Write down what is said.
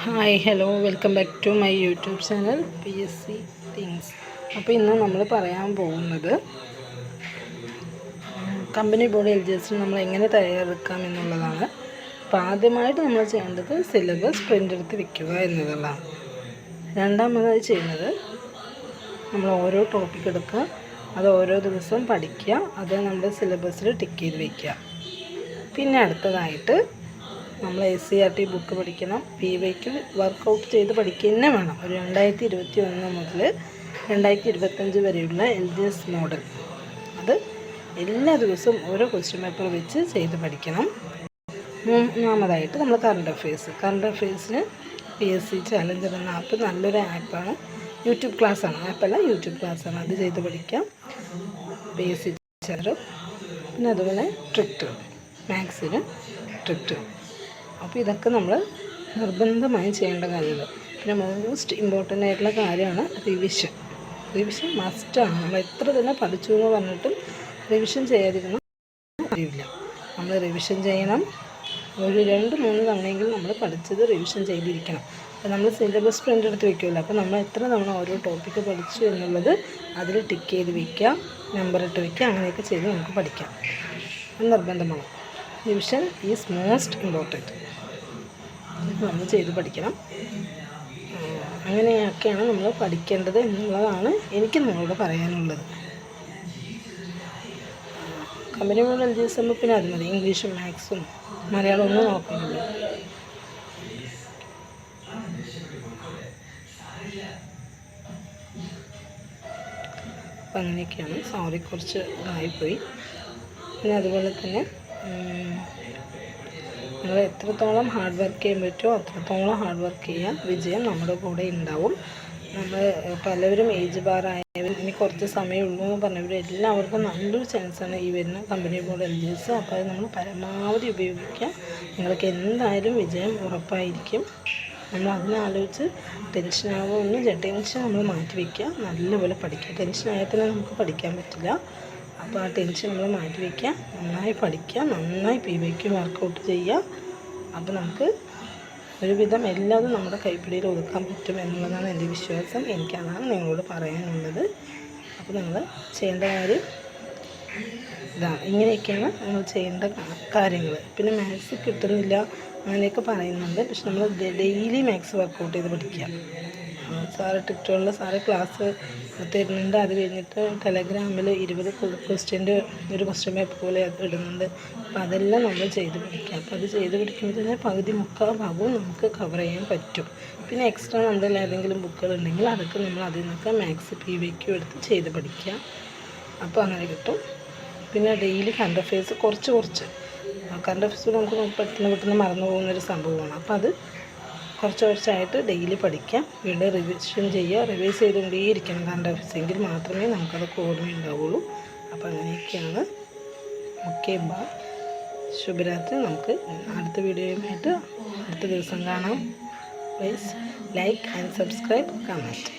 Hi hello welcome back to my YouTube channel PSC things. അപ്പോൾ ഇന്ന് നമ്മൾ പറയാൻ പോകുന്നത് കമ്പനി ബോർഡ് LGS നമ്മൾ എങ്ങനെ തയ്യാറെടുക്കാം എന്നുള്ളതാണ്. അപ്പോൾ ആദ്യമായിട്ട് നമ്മൾ ചെയ്യേണ്ടത് സിലബസ് പ്രിൻ്റ് എടുത്ത് വയ്ക്കുക എന്നുള്ളതാണ്. രണ്ടാമതായി ചെയ്യുന്നത് നമ്മൾ ഓരോ ടോപ്പിക് എടുക്കുക, അത് ഓരോ ദിവസവും പഠിക്കുക, അത് നമ്മുടെ സിലബസിൽ ടിക്ക് ചെയ്ത് വയ്ക്കുക. പിന്നെ അടുത്തതായിട്ട് നമ്മൾ SCERT ബുക്ക് പഠിക്കണം. PYQ വർക്കൗട്ട് ചെയ്ത് പഠിക്കുക തന്നെ വേണം. ഒരു 2021 മുതൽ 2025 വരെയുള്ള LGS മോഡൽ അത് എല്ലാ ദിവസവും ഓരോ ക്വസ്റ്റ്യൻ പേപ്പർ വെച്ച് ചെയ്ത് പഠിക്കണം. മൂന്നാമതായിട്ട് നമ്മൾ കറണ്ട് അഫെയർസിന് PSC ചാലഞ്ചർ എന്ന ആപ്പ് നല്ലൊരു ആപ്പാണ്. യൂട്യൂബ് ക്ലാസ്സാണ്, ആപ്പല്ല യൂട്യൂബ് ക്ലാസ്സാണ്. അത് ചെയ്ത് പഠിക്കാം. PSC ചാലഞ്ചർ, പിന്നെ അതുപോലെ ട്രിക്ട്, മാത്സിന് ട്രിക്ട്. അപ്പോൾ ഇതൊക്കെ നമ്മൾ നിർബന്ധമായി ചെയ്യേണ്ട കാര്യങ്ങൾ. പിന്നെ മോസ്റ്റ് ഇമ്പോർട്ടൻ്റ് ആയിട്ടുള്ള കാര്യമാണ് റിവിഷൻ മസ്റ്റാണ്. നമ്മൾ എത്ര തന്നെ പഠിച്ചു എന്ന് പറഞ്ഞിട്ടും റിവിഷൻ ചെയ്യാതിരുന്ന കാര്യമില്ല. നമ്മൾ റിവിഷൻ ചെയ്യണം. ഒരു 2-3 തവണയെങ്കിലും നമ്മൾ പഠിച്ചത് റിവിഷൻ ചെയ്തിരിക്കണം. അപ്പോൾ നമ്മൾ സിലബസ് പ്രിൻ്റ് എടുത്ത് വയ്ക്കുമല്ലോ. അപ്പോൾ നമ്മൾ എത്ര തവണ ഓരോ ടോപ്പിക്ക് പഠിച്ചു എന്നുള്ളത് അതിൽ ടിക്ക് ചെയ്ത് വയ്ക്കുക, നമ്പർ ഇട്ട് വയ്ക്കുക, അങ്ങനെയൊക്കെ ചെയ്ത് നമുക്ക് പഠിക്കാം. അത് നിർബന്ധമാണ്. Revision is most important. നമ്മൾ ചെയ്ത് പഠിക്കണം. അങ്ങനെയൊക്കെയാണ് നമ്മൾ പഠിക്കേണ്ടത് എന്നുള്ളതാണ് എനിക്ക് നിങ്ങളോട് പറയാനുള്ളത്. കമ്പനി ബോർഡ് LGS ആകുമ്പോൾ പിന്നെ അത് മതി. ഇംഗ്ലീഷും മാത്സും മലയാളം ഒന്നും നോക്കുന്നില്ല. അപ്പം അങ്ങനെയൊക്കെയാണ്. സോറി, കുറച്ച് ഇതായിപ്പോയി. പിന്നെ അതുപോലെ തന്നെ നമ്മൾ എത്രത്തോളം ഹാർഡ് വർക്ക് ചെയ്യാൻ പറ്റുമോ അത്രത്തോളം ഹാർഡ് വർക്ക് ചെയ്യുക. വിജയം നമ്മുടെ കൂടെ ഉണ്ടാവും. നമ്മൾ പലവരും ഏജ് ബാറായവരും ഇനി കുറച്ച് സമയമുള്ളൂ എന്ന് പറഞ്ഞവർ എല്ലാവർക്കും നല്ലൊരു ചാൻസാണ് ഈ വരുന്ന കമ്പനി ബോർഡ് LGS. അപ്പോൾ അത് നമ്മൾ പരമാവധി ഉപയോഗിക്കുക. നിങ്ങൾക്ക് എന്തായാലും വിജയം ഉറപ്പായിരിക്കും. നമ്മൾ അതിനാലോചിച്ച് ടെൻഷനാവുമെന്ന് ടെൻഷൻ നമ്മൾ മാറ്റി വയ്ക്കുക. നല്ലപോലെ പഠിക്കുക. ടെൻഷനായാൽ തന്നെ നമുക്ക് പഠിക്കാൻ പറ്റില്ല. അപ്പോൾ ആ ടെൻഷൻ നമ്മൾ മാറ്റി വയ്ക്കുക, നന്നായി പഠിക്കുക, നന്നായി PYQ വർക്കൗട്ട് ചെയ്യുക. അപ്പോൾ നമുക്ക് ഒരുവിധം എല്ലാതും നമ്മുടെ കൈപ്പിടിയിൽ ഒതുക്കാൻ പറ്റും എന്നുള്ളതാണ് എൻ്റെ വിശ്വാസം. എനിക്കതാണ് നിങ്ങളോട് പറയാനുള്ളത്. അപ്പോൾ നിങ്ങൾ ചെയ്യേണ്ട കാര്യം ഇതാണ്. ഇങ്ങനെയൊക്കെയാണ് നമ്മൾ ചെയ്യേണ്ട കാര്യങ്ങൾ. പിന്നെ മാത്സ് കിട്ടുന്നില്ല അങ്ങനെയൊക്കെ പറയുന്നുണ്ട്. പക്ഷെ നമ്മൾ ഡെയിലി മാത്സ് വർക്കൗട്ട് ചെയ്ത് പഠിക്കുക. സാറ് ടിക്ടോളിൽ സാറ് ക്ലാസ് തരുന്നുണ്ട്. അത് കഴിഞ്ഞിട്ട് ടെലഗ്രാമിൽ 20 ക്വസ്റ്റ്യൻ്റെ ഒരു ക്വസ്റ്റ്യൻ പേപ്പർ പോലെ ഇടുന്നുണ്ട്. അപ്പോൾ അതെല്ലാം നമ്മൾ ചെയ്ത് പഠിക്കുക. അപ്പോൾ അത് ചെയ്ത് പഠിക്കുമ്പോൾ തന്നെ പകുതി മുക്കാൽ ഭാഗവും നമുക്ക് കവർ ചെയ്യാൻ പറ്റും. പിന്നെ എക്സ്ട്രാ നമ്മുടെ ഏതെങ്കിലും ബുക്കുകളുണ്ടെങ്കിൽ അതൊക്കെ നമ്മൾ അതിൽ നിന്നൊക്കെ മാത്സ് PYQ എടുത്ത് ചെയ്ത് പഠിക്കുക. അപ്പോൾ അങ്ങനെ കിട്ടും. പിന്നെ ഡെയിലി കറണ്ട് അഫെയർസ് കുറച്ച് കറണ്ട് അഫെയർസ് നമുക്ക് പെട്ടെന്ന് മറന്നു പോകുന്നൊരു സംഭവമാണ്. അപ്പോൾ അത് കുറച്ചായിട്ട് ഡെയിലി പഠിക്കാം. വീണ്ടും റിവിഷൻ ചെയ്യുക. റിവൈസ് ചെയ്തുകൊണ്ടേയിരിക്കണം കറണ്ട് അഫെയർസ്. എങ്കിൽ മാത്രമേ നമുക്കതൊക്കെ ഓർമ്മയുണ്ടാവുള്ളൂ. അപ്പോൾ അങ്ങനെയൊക്കെയാണ്. ഓക്കെ, ബൈ, ശുഭരാത്രി. നമുക്ക് അടുത്ത വീഡിയോയുമായിട്ട് അടുത്ത ദിവസം കാണാം. Please like and subscribe, comment.